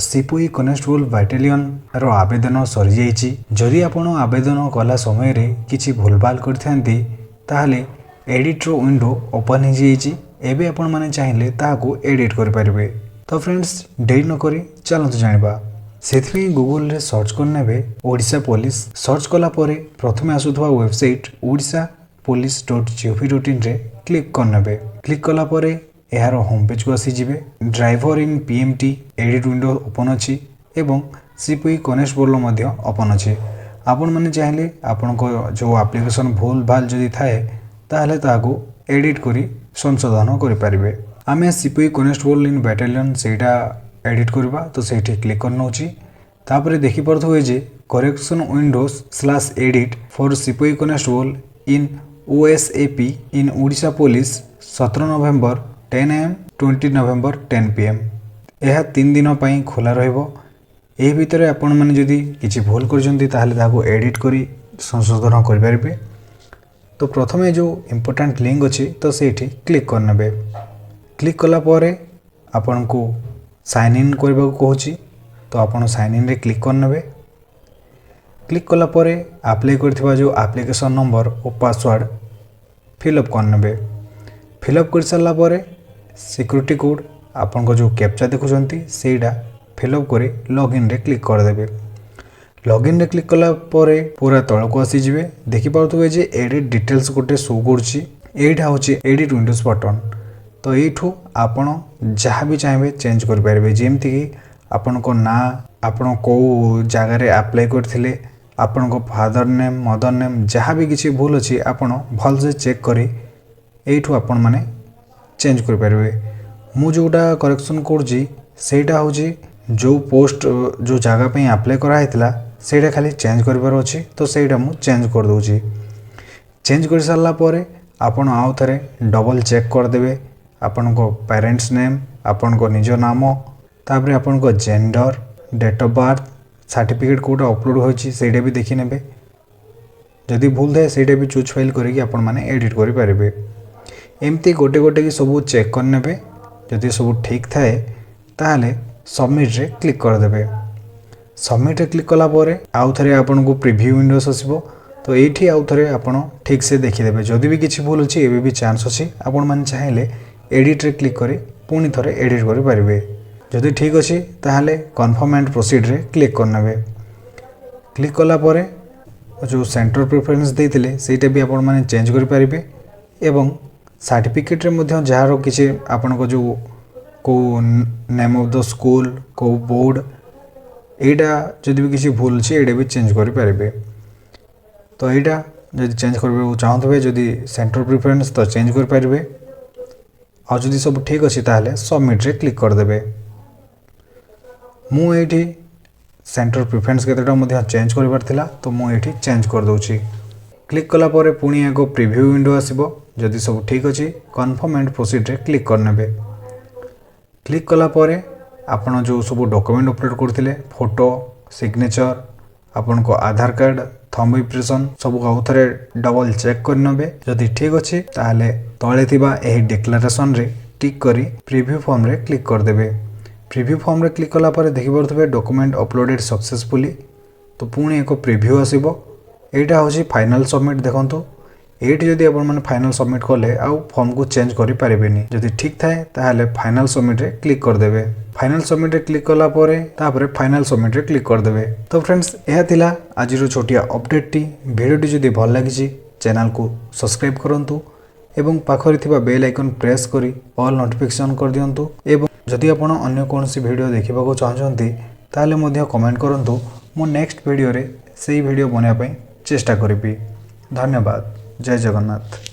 सिपाही constable battalion रो आवेदन सरी जाइछि। जदि आपण आवेदन कला समय रे किछि भूलभाल करथांती ताहले एडिट रो विंडो ओपन हो जाइछि। एबे आपण माने चाहिले ताहाको एडिट कर परिबे। तो फ्रेंड्स देरी न करी चलंतु जानिबा। सेथि गूगल रे सर्च करनेबे ओडिशा पुलिस। सर्च कला परे प्रथमे आसुथवा वेबसाइट odishapolice.gov.in रे क्लिक करनेबे। क्लिक कला परे यार होम पेज को आसी जिवे। ड्राइवर इन पीएमटी एडिट विंडो ओपन अछि एवं सिपाही कनेस्टेबल मध्य ओपन अछि। आपण माने चाहिले आपण को जो एप्लीकेशन भूल भाल जदि थाए ताहले ताको एडिट करी संशोधन करि परिबे। आमे सिपाही कनेस्टेबल इन बाटालियन सेटा एडिट करबा तो सेठी क्लिक करनो अछि। तापरे देखि परथुवे जे करेक्शन विंडोज/एडिट फॉर सिपाही constable in OSAP in Odisha police 17 November 10 AM 20 November 10 PM यह 3 दिन पई खोला रहइबो। एही भितरे आपण माने जदि किछि भूल करजंती ताहले ताको एडिट करी संशोधन करि परिबे। तो प्रथमे जो इंपोर्टेंट लिंक अछि तो सेठी क्लिक करनेबे। क्लिक कला परे आपण को साइन इन करबा को कहूची तो आपण साइन इन रे क्लिक करनेबे। क्लिक कला परे अप्लाई करथिबा जो एप्लीकेशन नंबर और पासवर्ड फिलअप करनेबे। फिलअप कर सारा परे सिक्योरिटी कोड आपण को जो कैप्चा देखुचंती सेटा फिलअप करी लॉगिन रे क्लिक कर देबे। लॉगिन रे क्लिक कला परे पूरा तळ को आसी जिवे। देखि पाउथुबे जे एडिट डिटेल्स गोटे शो करछि। एटा होछि एडिट विंडोज बटन। तो एठू आपण जहाँ भी चाहे चेंज कर पारे। जेमती कि आपण को ना आपण को जगह रे अप्लाई करथिले आपण को फादर नेम मदर नेम जहाँ भी किसी भूल अच्छी आपण भल से चेक करी एठू आपण माने चेंज कर पारे। मु जोटा करेक्शन करछि सेटा होछि जो पोस्ट जो जगह पे अप्लाई करा हैतला सेटा खाली चेंज करबार अछि। तो सेटा मु चेंज कर दोछि। चेंज कर सारला परे आपण आउ थरे डबल चेक कर देबे। आपण को पेरेंट्स नेम आपण को निज नाम तापरे आपण को gender date of birth certificate code upload होछि सेटा भी देखि नेबे। जदि भूल थाए सेटा भी चूज फाइल करिकि आपण माने एडिट करि पारिबे। एमती गोटे गोटे की सब चेक कर नेबे। जदि सब ठीक थाए ताहले सबमिट रे क्लिक कर देबे। सबमिट रे क्लिक कला परे आउ थरे आपण को प्रीव्यू विंडोज आसीबो। तो एठी आउ थरे आपण ठीक से देखि देबे। जदि भी किछि भूल अछि एबे भी चांस अछि आपण माने चाहेले एडिट रे क्लिक करी पुणी थरे एडिट करि पारिबे। जदि ठीक अछि ताहले कन्फर्म एंड प्रोसीड रे क्लिक करनेबे। क्लिक कला परे जो सेंटर प्रेफरेंस देइतिले सेटा भी आपण माने चेंज करि पारिबे। एवं सर्टिफिकेट रे मध्य जहारो किछि आपण को जो को नेम ऑफ द स्कूल को बोर्ड एटा जदि भी किछि भूल अछि एटा भी चेंज करि पारिबे। तो एटा जदि चेंज करबे चाहथबे जदि सेंटर प्रेफरेंस तो चेंज कर पारिबे। और जदि सब ठीक अच्छी ताहले सबमिट रे क्लिक कर देबे। मु एठी सेंटर प्रेफरेंस केतेटा मध्य चेंज करबार थिला तो मु एठी चेंज कर दोछि। क्लिक कला परे पुणी एगो प्रीव्यू विंडो आसीबो। जदि सब ठीक अच्छी कन्फर्म एंड प्रोसीड रे क्लिक करनेबे। क्लिक कला परे आपण जो सब डॉक्यूमेंट अपलोड करथिले फोटो सिग्नेचर आपण को आधार कार्ड थंब इंप्रेशन सब आउ थरे डबल चेक कर नेबे। जदि ठीक अच्छी ताहले तळे थिबा एही डिक्लेरेशन रे टिक करी प्रीव्यू फॉर्म रे क्लिक कर देबे। प्रीव्यू फॉर्म रे क्लिक कला परे देखि परथबे डॉक्यूमेंट अपलोडेड सक्सेसफुली। तो पुणी एको प्रीव्यू आसीबो। एटा होची फाइनल सबमिट देखंतु। एठी जदि आपण माने फाइनल सबमिट करले आउ फॉर्म को चेंज करि पारिबेनी। जदि ठीक थाए ताहले फाइनल सबमिट रे क्लिक कर देबे। फाइनल सबमिट रे क्लिक कला परे तापरे फाइनल सबमिट रे क्लिक कर देबे। तो फ्रेंड्स एहा थिला आजिरो छोटिया अपडेट टी। वीडियोटी जदि भल लागिछि चैनल को सब्सक्राइब करंतु एवं पाखरे थिबा बेल आइकन प्रेस करी ऑल नोटिफिकेशन कर दियंतु। एवं जदि आपण अन्य कोनोसी वीडियो देखिबा को चाहछंती ताले मध्य कमेंट करंतु। मो नेक्स्ट वीडियो रे सेही वीडियो बनिया पई चेष्टा करिबी। धन्यवाद। जय जगन्नाथ।